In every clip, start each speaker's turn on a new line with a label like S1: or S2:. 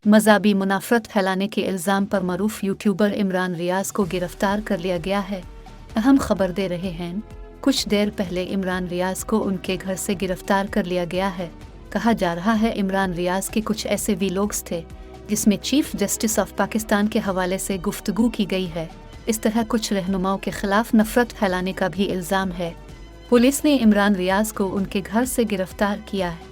S1: मज़ाबी मुनाफ़रत फैलाने के इल्ज़ाम पर मरूफ यूट्यूबर इमरान रियाज़ को गिरफ्तार कर लिया गया है। अहम खबर दे रहे हैं। कुछ देर पहले इमरान रियाज़ को उनके घर से गिरफ्तार कर लिया गया है। कहा जा रहा है इमरान रियाज़ के कुछ ऐसे वीलॉग्स थे जिसमें चीफ जस्टिस ऑफ पाकिस्तान के हवाले से गुफ्तगू की गई है। इस तरह कुछ रहनुमाओं के खिलाफ नफरत फैलाने का भी इल्ज़ाम है। पुलिस ने इमरान रियाज़ को उनके घर से गिरफ्तार किया है।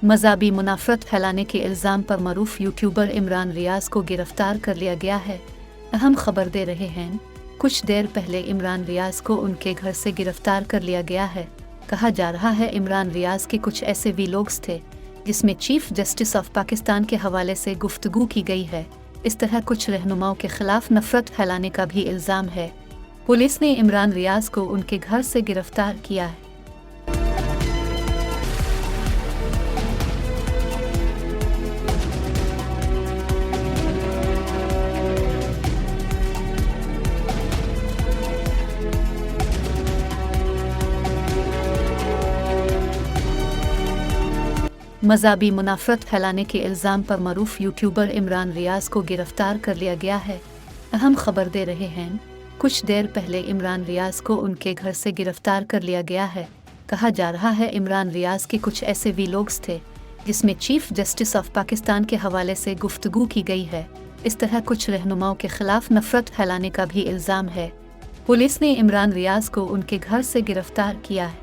S1: मज़ाबी मुनाफ़रत फैलाने के इल्ज़ाम पर मरूफ यूट्यूबर इमरान रियाज़ को गिरफ्तार कर लिया गया है। अहम खबर दे रहे हैं। कुछ देर पहले इमरान रियाज़ को उनके घर से गिरफ्तार कर लिया गया है। कहा जा रहा है इमरान रियाज़ के कुछ ऐसे वीलॉग्स थे जिसमें चीफ जस्टिस ऑफ पाकिस्तान के हवाले से गुफ्तगू की गई है। इस तरह कुछ रहनुमाओं के खिलाफ नफरत फैलाने का भी इल्ज़ाम है। पुलिस ने इमरान रियाज़ को उनके घर से गिरफ्तार किया है। मज़ाबी मुनाफ़रत फैलाने के इल्ज़ाम पर मरूफ यूट्यूबर इमरान रियाज़ को गिरफ्तार कर लिया गया है। अहम खबर दे रहे हैं। कुछ देर पहले इमरान रियाज़ को उनके घर से गिरफ्तार कर लिया गया है। कहा जा रहा है इमरान रियाज़ के कुछ ऐसे वीलॉग्स थे जिसमें चीफ जस्टिस ऑफ पाकिस्तान के हवाले से गुफ्तगू की गई है। इस तरह कुछ रहनुमाओं के खिलाफ नफरत फैलाने का भी इल्ज़ाम है। पुलिस ने इमरान रियाज़ को उनके घर से गिरफ्तार किया है।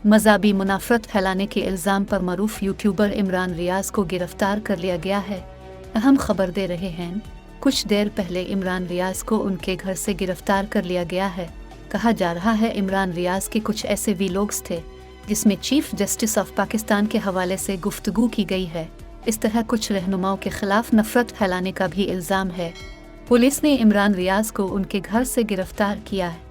S1: मज़ाबी मुनाफ़रत फैलाने के इल्ज़ाम पर मरूफ यूट्यूबर इमरान रियाज़ को गिरफ्तार कर लिया गया है। अहम खबर दे रहे हैं। कुछ देर पहले इमरान रियाज़ को उनके घर से गिरफ्तार कर लिया गया है। कहा जा रहा है इमरान रियाज़ के कुछ ऐसे वीलॉग्स थे जिसमें चीफ जस्टिस ऑफ पाकिस्तान के हवाले से गुफ्तगू की गई है। इस तरह कुछ रहनुमाओं के खिलाफ नफरत फैलाने का भी इल्ज़ाम है। पुलिस ने इमरान रियाज़ को उनके घर से गिरफ्तार किया है।